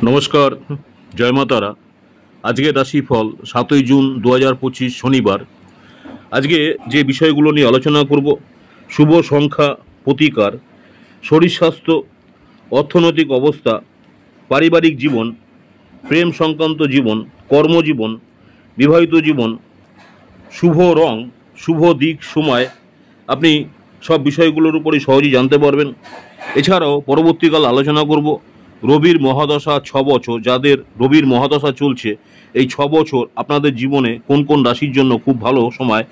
নমস্কার, জয় মা তারা। আজকের রাশিফল 7ই জুন 2025 শনিবার। আজকে যে বিষয়গুলো নিয়ে আলোচনা করব: শুভ সংখ্যা, প্রতিকার, শরীর স্বাস্থ্য, অর্থনৈতিক অবস্থা, পারিবারিক জীবন, প্রেম সংক্রান্ত জীবন, কর্মজীবন, বিবাহিত জীবন, শুভ রং, শুভ দিক, সময়। আপনি সব বিষয়গুলোর উপরই সহজেই জানতে পারবেন। এছাড়াও পরবর্তীকাল আলোচনা করব রবির মহাদশা 6 বছর, যাদের রবির মহাদশা চলছে এই 6 বছর আপনাদের জীবনে কোন কোন রাশির জন্য খুব ভালো সময়।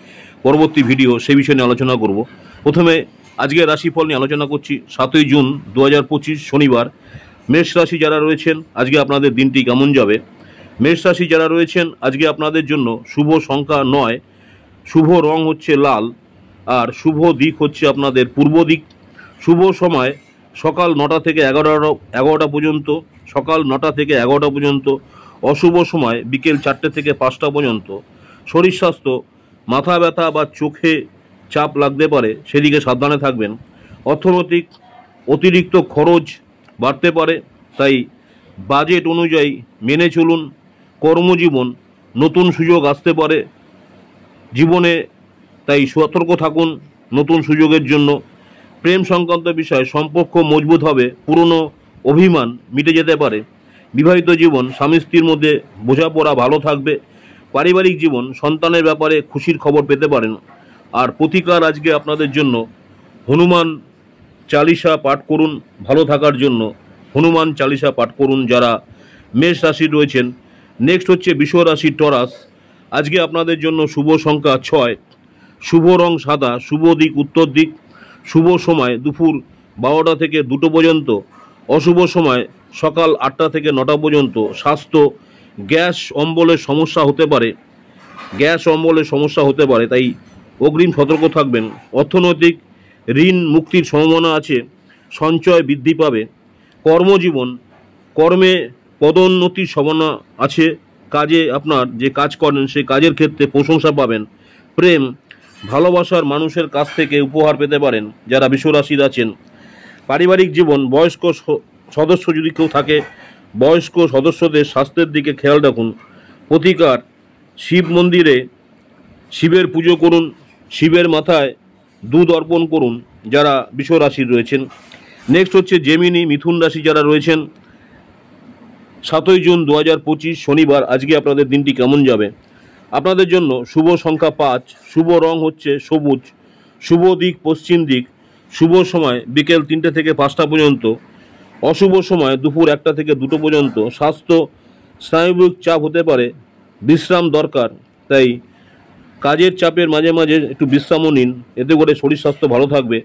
পরবর্তী ভিডিও সে বিষয় নিয়ে আলোচনা করব। প্রথমে আজকের রাশিফল নিয়ে আলোচনা করছি। 7ই জুন 2025 শনিবার। মেষ রাশি যারা রয়েছেন, আজকে আপনাদের দিনটি কেমন যাবে? মেষ রাশি যারা রয়েছেন, আজকে আপনাদের জন্য শুভ সংখ্যা 9, শুভ রং হচ্ছে লাল, আর শুভ দিক হচ্ছে আপনাদের পূর্ব দিক। শুভ সময় সকাল 9টা থেকে 11টা পর্যন্ত, সকাল 9টা থেকে 11টা পর্যন্ত। অশুভ সময় বিকেল 4টে থেকে 5টা পর্যন্ত। শরীর স্বাস্থ্য, মাথা ব্যথা বা চোখে চাপ লাগতে পারে, সেদিকে সাবধানে থাকবেন। অর্থনৈতিক অতিরিক্ত খরচ বাড়তে পারে, তাই বাজেট অনুযায়ী মেনে চলুন। কর্মজীবন, নতুন সুযোগ আসতে পারে জীবনে, তাই সতর্ক থাকুন নতুন সুযোগের জন্য। প্রেম সংক্রান্ত বিষয়, সম্পর্ক মজবুত হবে, পুরনো অভিমান মিটে যেতে পারে। বিবাহিত জীবন, স্বামী স্ত্রীর মধ্যে বোঝাপড়া ভালো থাকবে। পারিবারিক জীবন, সন্তানের ব্যাপারে খুশির খবর পেতে পারেন। আর প্রতিকার আজকে আপনাদের জন্য হনুমান চালিসা পাঠ করুন ভালো থাকার জন্য। হনুমান চালিসা পাঠ করুন যারা মেষ রাশি রয়েছেন। নেক্সট হচ্ছে বৃষ রাশি, টরাস। আজকে আপনাদের জন্য শুভ সংখ্যা 6, শুভ রং সাদা, শুভ দিক উত্তর দিক। শুভ সময় দুপুর 12টা থেকে 2টো পর্যন্ত। অশুভ সময় সকাল 8টা থেকে 9টা পর্যন্ত। স্বাস্থ্য, গ্যাস অম্বলের সমস্যা হতে পারে, তাই অগ্রিম সতর্ক থাকবেন। অর্থনৈতিক ঋণ মুক্তির সম্ভাবনা আছে, সঞ্চয় বৃদ্ধি পাবে। কর্মজীবন, কর্মে পদোন্নতির সম্ভাবনা আছে। কাজে আপনার যে কাজ করেন সেই কাজের ক্ষেত্রে প্রশংসা পাবেন। প্রেম, ভালোবাসার মানুষের কাছ থেকে উপহার পেতে পারেন যারা বৃষ রাশির আছেন। পারিবারিক জীবন, বয়স্ক সদস্য যদি কেউ থাকে, বয়স্ক সদস্যদের স্বাস্থ্যের দিকে খেয়াল রাখুন। প্রতিকার, শিব মন্দিরে শিবের পুজো করুন, শিবের মাথায় দুধ অর্পণ করুন যারা বৃষ রাশির রয়েছেন। নেক্সট হচ্ছে জেমিনি, মিথুন রাশি যারা রয়েছেন। 7ই জুন 2025 শনিবার। আজকে আপনাদের দিনটি কেমন যাবে? আপনাদের জন্য শুভ সংখ্যা 5, শুভ রং হচ্ছে সবুজ, শুভ দিক পশ্চিম দিক। শুভ সময় বিকেল 3টে থেকে 5টা পর্যন্ত। অশুভ সময় দুপুর 1টা থেকে 2টো পর্যন্ত। স্বাস্থ্য, স্নায়বিক চাপ হতে পারে, বিশ্রাম দরকার, তাই কাজের চাপের মাঝে মাঝে একটু বিশ্রামও নিন, এতে করে শরীর স্বাস্থ্য ভালো থাকবে।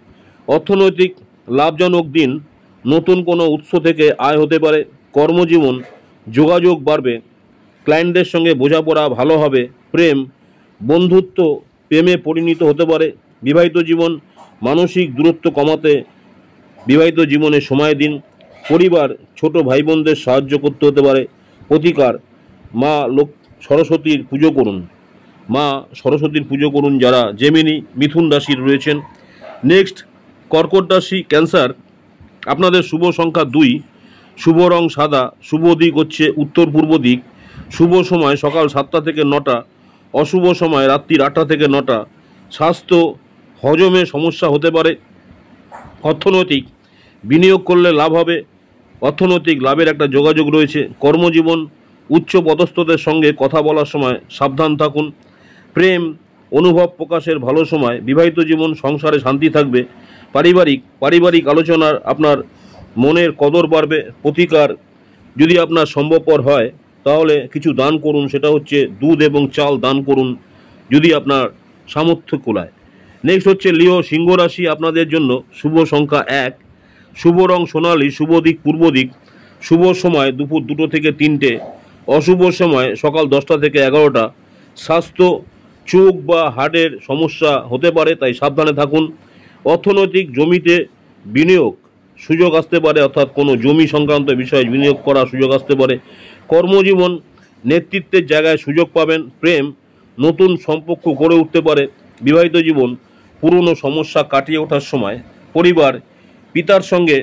অর্থনৈতিক লাভজনক দিন, নতুন কোনো উৎস থেকে আয় হতে পারে। কর্মজীবন, যোগাযোগ বাড়বে, ক্লায়েন্টদের সঙ্গে বোঝাপড়া ভালো হবে। প্রেম, বন্ধুত্ব প্রেমে পরিণত হতে পারে। বিবাহিত জীবন, মানসিক দূরত্ব কমাতে বিবাহিত জীবনে সময় দিন। পরিবার, ছোট ভাই বোনদের সাহায্য করতে হতে পারে। প্রতিকার, মা সরস্বতীর পুজো করুন যারা জেমিনি মিথুন রাশির রয়েছেন। নেক্সট কর্কট রাশি, ক্যান্সার। আপনাদের শুভ সংখ্যা 2, শুভ রং সাদা, শুভ দিক হচ্ছে উত্তর পূর্ব দিক। শুভ সময় সকাল 7টা থেকে 9টা। অশুভ সময় রাত্রির 8টা থেকে 9টা। স্বাস্থ্য, হজমে সমস্যা হতে পারে। অর্থনৈতিক, বিনিয়োগ করলে লাভ হবে, অর্থনৈতিক লাভের একটা যোগাযোগ রয়েছে। কর্মজীবন, উচ্চ পদস্থদের সঙ্গে কথা বলার সময় সাবধান থাকুন। প্রেম, অনুভব প্রকাশের ভালো সময়। বিবাহিত জীবন, সংসারে শান্তি থাকবে। পারিবারিক আলোচনার আপনার মনের কদর বাড়বে। প্রতিকার, যদি আপনার সম্ভবপর হয় তাহলে কিছু দান করুন, সেটা হচ্ছে দুধ এবং চাল দান করুন যদি আপনার সামর্থ্য কুলায়। নেক্সট হচ্ছে লিও, সিংহ রাশি। আপনাদের জন্য শুভ সংখ্যা 1, শুভ রং সোনালী, শুভ দিক পূর্ব দিক। শুভ সময় দুপুর 2টো থেকে 3টে। অশুভ সময় সকাল 10টা থেকে 11টা। স্বাস্থ্য, চোখ বা হার্টের সমস্যা হতে পারে, তাই সাবধানে থাকুন। অর্থনৈতিক, জমিতে বিনিয়োগ সুযোগ আসতে পারে, অর্থাৎ কোনো জমি সংক্রান্ত বিষয়ে বিনিয়োগ করার সুযোগ আসতে পারে। কর্মজীবন, নেতৃত্বের জায়গায় সুযোগ পাবেন। প্রেম, নতুন সম্পর্ক গড়ে উঠতে পারে। বিবাহিত জীবন, পুরনো সমস্যা কাটিয়ে ওঠার সময়। পরিবার, পিতার সঙ্গে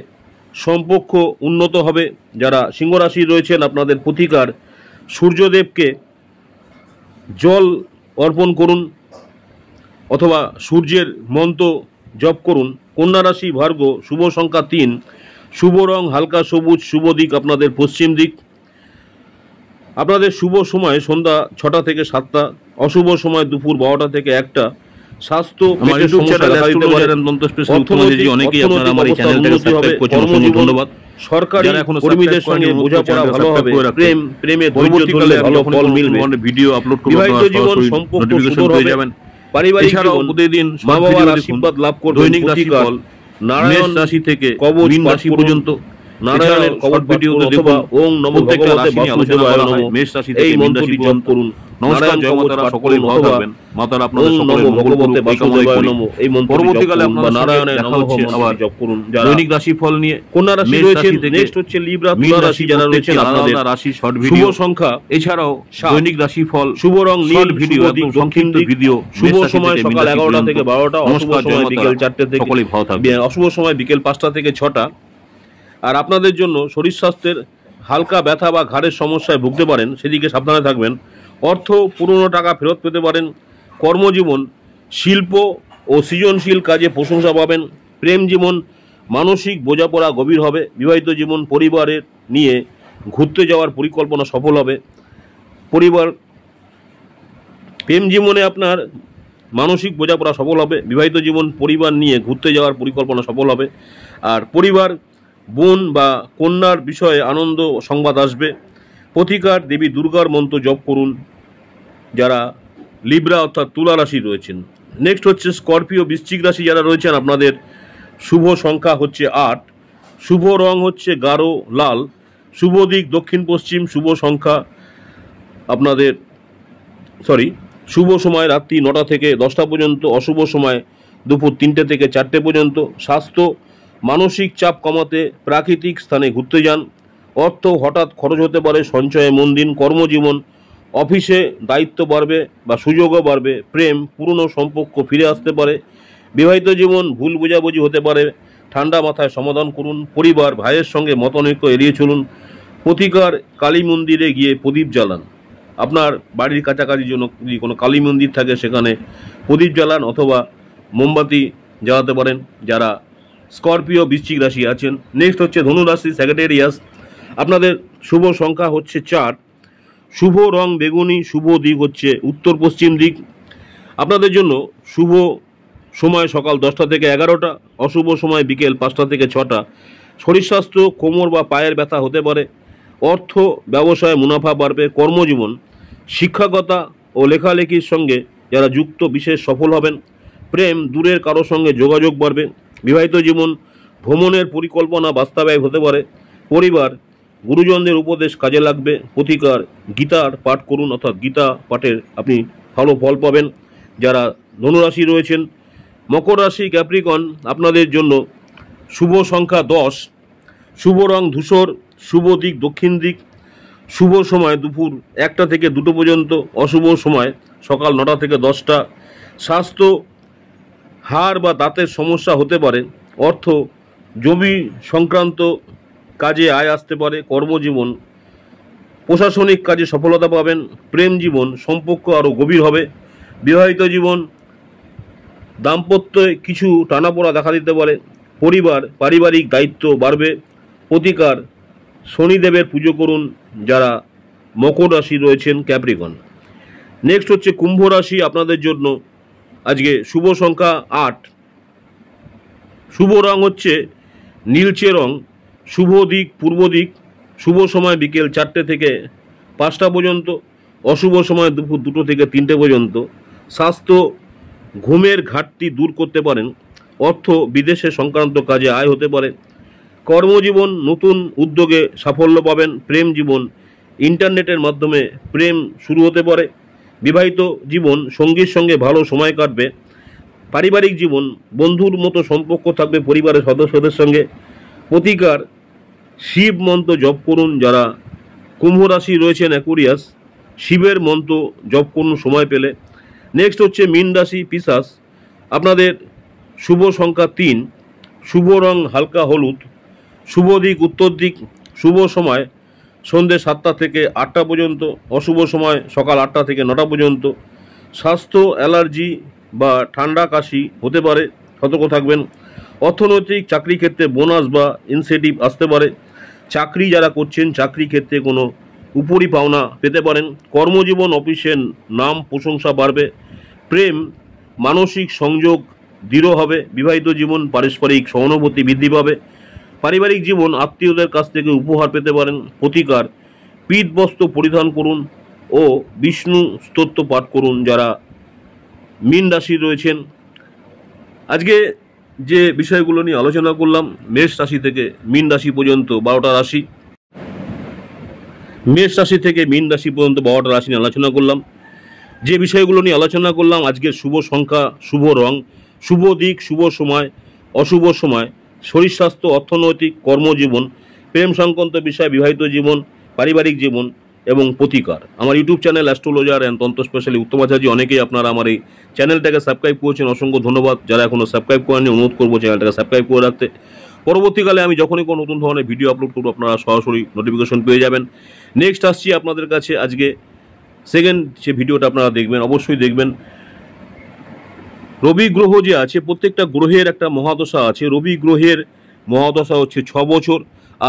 সম্পর্ক উন্নত হবে। যারা সিংহ রাশি রয়েছেন আপনাদের প্রতিকার সূর্যদেবকে জল অর্পণ করুন অথবা সূর্যের মন্ত্র জপ করুন। কন্যা রাশি ভার্গ, শুভ সংখ্যা 3, শুভ রং হালকা সবুজ, শুভ দিক আপনাদের পশ্চিম দিক। আপনাদের শুভ সময় সন্ধ্যা 6টা থেকে 7টা, অশুভ সময় দুপুর 12টা থেকে 1টা। স্বাস্থ্য পেটের সমস্যা দেখা দিতে পারে। ধন্যবাদ। সরকারি কর্মীদের সঙ্গে বোঝাপড়া ভালো হবে। প্রেমে ধৈর্য ধরলে ভালো ফল মিলবে। ভিডিও আপলোড করব, বিবাহিত জীবন সম্পর্ক সুন্দর হবে। পারিবারিক জীবন প্রতিদিন মা বাবার আশীর্বাদ লাভ করবে। দৈনিক রাশিফল নারায়ণ রাশি থেকে মীন রাশি পর্যন্ত নারায়ণের কবর ভিডিওতে দেখুন। ওং নমো ভগবতে বাসুদেবায় নমঃ। মেষ রাশি থেকে মীন রাশি জপ করুন। নমস্কার, জয় মাতারা, সকলেই ভালো থাকবেন। মাতারা আপনাদের সকলের মঙ্গল করুন, এই কামনা করি। এই পরবর্তীকালে আপনারা নারায়ণের নাম হচ্ছে আবার জপ করুন। দৈনিক রাশিফল নিয়ে কন্যা রাশি রয়েছেন, নেক্সট হচ্ছে লিব্রা, তুলা রাশি যারা রয়েছেন আপনাদের রাশি শর্ট ভিডিও, শুভ সংখ্যা এছাড়াও দৈনিক রাশিফল, শুভ রং নীল ভিডিও, সংক্ষিপ্ত ভিডিও, শুভ সময় সকাল 11টা থেকে 12টা, অশুভ সময় বিকেল 4টে থেকে, সকলেই ভালো থাকবেন। অশুভ সময় বিকেল 5টা থেকে 6টা। আর আপনাদের জন্য শরীর স্বাস্থ্যের হালকা ব্যথা বা ঘাড়ের সমস্যায় ভুগতে পারেন, সেদিকে সাবধানে থাকবেন। অর্থ পুরনো টাকা ফেরত পেতে পারেন। কর্মজীবন শিল্প ও সৃজনশীল কাজে প্রশংসা পাবেন। প্রেম জীবন মানসিক বোঝাপড়া গভীর হবে। বিবাহিত জীবন পরিবারের নিয়ে ঘুরতে যাওয়ার পরিকল্পনা সফল হবে। প্রেম জীবনে আপনার মানসিক বোঝাপড়া সফল হবে। বিবাহিত জীবন পরিবার নিয়ে ঘুরতে যাওয়ার পরিকল্পনা সফল হবে। আর পরিবার বোন বা কন্যার বিষয়ে আনন্দ সংবাদ আসবে। প্রতিকার দেবী দুর্গার মন্ত্র জপ করুন যারা লিব্রা অর্থাৎ তুলা রাশি রয়েছেন। নেক্সট হচ্ছে স্করপিও বৃশ্চিক রাশি যারা রয়েছেন আপনাদের শুভ সংখ্যা হচ্ছে 8, শুভ রং হচ্ছে গাঢ় লাল, শুভ দিক দক্ষিণ পশ্চিম, শুভ সংখ্যা আপনাদের শুভ সময় রাত্রি 9টা থেকে 10টা পর্যন্ত, অশুভ সময় দুপুর 3টে থেকে 4টে পর্যন্ত। স্বাস্থ্য মানসিক চাপ কমাতে প্রাকৃতিক স্থানে ঘুরতে যান। অর্থ হঠাৎ খরচ হতে পারে, সঞ্চয়ে মন দিন। কর্মজীবন অফিসে দায়িত্ব বাড়বে বা সুযোগও বাড়বে। প্রেম পুরনো সম্পর্ক ফিরে আসতে পারে। বিবাহিত জীবন ভুল বোঝাবুঝি হতে পারে, ঠান্ডা মাথায় সমাধান করুন। পরিবার ভাইয়ের সঙ্গে মতানৈক্য এড়িয়ে চলুন। প্রতিকার কালী মন্দিরে গিয়ে প্রদীপ জ্বালান। আপনার বাড়ির কাছাকাছি জন্য যদি কোনো কালী মন্দির থাকে সেখানে প্রদীপ জ্বালান অথবা মোমবাতি জ্বালাতে পারেন যারা স্করপিও বৃশ্চিক রাশি আছেন। নেক্সট হচ্ছে ধনুরাশি স্যাজিটেরিয়াস, আপনাদের শুভ সংখ্যা হচ্ছে 4, শুভ রং বেগুনি, শুভ দিক হচ্ছে উত্তর পশ্চিম দিক। আপনাদের জন্য শুভ সময় সকাল 10টা থেকে 11টা, অশুভ সময় বিকেল 5টা থেকে 6টা। শরীর স্বাস্থ্য কোমর বা পায়ের ব্যথা হতে পারে। অর্থ ব্যবসায় মুনাফা বাড়বে। কর্মজীবন শিক্ষকতা ও লেখালেখির সঙ্গে যারা যুক্ত বিশেষ সফল হবেন। প্রেম দূরের কারোর সঙ্গে যোগাযোগ বাড়বে। বিবাহিত জীবন ভ্রমণের পরিকল্পনা বাস্তবায়ন হতে পারে। পরিবার গুরুজনদের উপদেশ কাজে লাগবে। প্রতিকার গীতার পাঠ করুন অর্থাৎ গীতা পাঠের আপনি ভালো ফল পাবেন যারা ধনুরাশি রয়েছেন। মকর রাশি ক্যাপ্রিকন, আপনাদের জন্য শুভ সংখ্যা 10, শুভ রং ধূসর, শুভ দিক দক্ষিণ দিক, শুভ সময় দুপুর 1টা থেকে 2টো পর্যন্ত, অশুভ সময় সকাল 9টা থেকে 10টা। স্বাস্থ্য হাড় বা দাঁতের সমস্যা হতে পারে। অর্থ জমি সংক্রান্ত কাজে আয় আসতে পারে। কর্মজীবন প্রশাসনিক কাজে সফলতা পাবেন। প্রেম জীবন সম্পর্ক আরও গভীর হবে। বিবাহিত জীবন দাম্পত্যে কিছু টানাপোড়া দেখা দিতে পারে। পারিবারিক দায়িত্ব বাড়বে। প্রতিকার শনিদেবের পুজো করুন যারা মকর রাশি রয়েছেন ক্যাপ্রিকন। নেক্সট হচ্ছে কুম্ভ রাশি, আপনাদের জন্য আজকে শুভ সংখ্যা 8, শুভ রং হচ্ছে নীলচে রং, শুভ দিক পূর্ব দিক, শুভ সময় বিকেল 4টে থেকে 5টা পর্যন্ত, অশুভ সময় দুপুর 2টো থেকে 3টে পর্যন্ত। স্বাস্থ্য ঘুমের ঘাটতি দূর করতে পারেন। অর্থ বিদেশে সংক্রান্ত কাজে আয় হতে পারে। কর্মজীবন নতুন উদ্যোগে সাফল্য পাবেন। প্রেম জীবন ইন্টারনেটের মাধ্যমে প্রেম শুরু হতে পারে। বিবাহিত জীবন সঙ্গীর সঙ্গে ভালো সময় কাটবে। পারিবারিক জীবন বন্ধুর মতো সম্পর্ক থাকবে পরিবারের সদস্যদের সঙ্গে। প্রতিকার শিব মন্ত্র জপ করুন যারা কুম্ভ রাশি রয়েছেন অ্যাকুরিয়াস, শিবের মন্ত্র জপ করুন সময় পেলে। নেক্সট হচ্ছে মীন রাশি পিশাচ, আপনাদের শুভ সংখ্যা 3, শুভ রং হালকা হলুদ, শুভ দিক উত্তর দিক, শুভ সময় সন্ধ্যে 7টা থেকে 8টা পর্যন্ত, অশুভ সময় সকাল 8টা থেকে 9টা পর্যন্ত। স্বাস্থ্য অ্যালার্জি বা ঠান্ডা কাশি হতে পারে, সতর্ক থাকবেন। অর্থনৈতিক চাকরি ক্ষেত্রে বোনাস বা ইনসেন্টিভ আসতে পারে। চাকরি যারা করছেন চাকরি ক্ষেত্রে কোনো উপরি পাওনা পেতে পারেন। কর্মজীবন অফিসের নাম প্রশংসা বাড়বে। প্রেম মানসিক সংযোগ দৃঢ় হবে। বিবাহিত জীবন পারস্পরিক সহানুভূতি বৃদ্ধি পাবে। পারিবারিক জীবন আত্মীয়দের কাছ থেকে উপহার পেতে পারেন। প্রতিকার পীত বস্ত্র পরিধান করুন ও বিষ্ণু স্তোত্র পাঠ করুন যারা মীন রাশি রয়েছেন। আজকে যে বিষয়গুলো নিয়ে আলোচনা করলাম, মেষ রাশি থেকে মীন রাশি পর্যন্ত 12টা রাশি, মেষ রাশি থেকে মীন রাশি পর্যন্ত 12টা রাশি নিয়ে আলোচনা করলাম। যে বিষয়গুলো নিয়ে আলোচনা করলাম, আজকের শুভ সংখ্যা, শুভ রং, শুভ দিক, শুভ সময়, অশুভ সময়, শরীর স্বাস্থ্য, অর্থনৈতিক, কর্মজীবন, প্রেম সংক্রান্ত বিষয়, বিবাহিত জীবন, পারিবারিক জীবন এবং প্রতিকার। আমার ইউটিউব চ্যানেল অ্যাস্ট্রোলজার অ্যান্ড তন্ত্র স্পেশালি উত্তম আচার্য, অনেকেই আপনারা আমার এই চ্যানেলটাকে সাবস্ক্রাইব করেছেন, অসংখ্য ধন্যবাদ। যারা এখনও সাবস্ক্রাইব করেননি অনুরোধ করবো চ্যানেলটাকে সাবস্ক্রাইব করে রাখতে। পরবর্তীকালে আমি যখনই কোনো নতুন ধরনের ভিডিও আপলোড করবো আপনারা সরাসরি নোটিফিকেশন পেয়ে যাবেন। নেক্সট আসছি আপনাদের কাছে আজকে সেকেন্ড যে ভিডিওটা আপনারা দেখবেন, অবশ্যই দেখবেন। রবি গ্রহ যে আছে, প্রত্যেকটা গ্রহের একটা মহাদশা আছে। রবি গ্রহের মহাদশা হচ্ছে 6 বছর।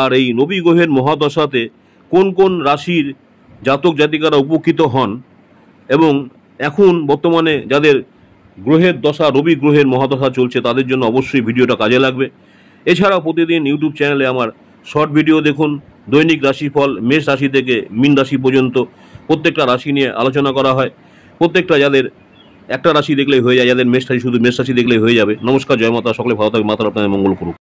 আর এই রবি গ্রহের মহাদশাতে কোন কোন রাশির জাতক জাতিকারা উপকৃত হন এবং এখন বর্তমানে যাদের গ্রহের দশা, রবি গ্রহের মহাদশা চলছে, তাদের জন্য অবশ্যই ভিডিওটা কাজে লাগবে। এছাড়াও প্রতিদিন ইউটিউব চ্যানেলে আমার শর্ট ভিডিও দেখুন। দৈনিক রাশিফল মেষ রাশি থেকে মীন রাশি পর্যন্ত প্রত্যেকটা রাশি নিয়ে আলোচনা করা হয়। প্রত্যেকটা যাদের একটা রাশি দেখলেই হয়ে যায়, যাদের মেষ রাশি শুধু মেষ রাশি দেখলেই হয়ে যাবে। নমস্কার, জয় মাতা, সকলে ভালো থাকবে, মাতার আপনাদের মঙ্গল করুক।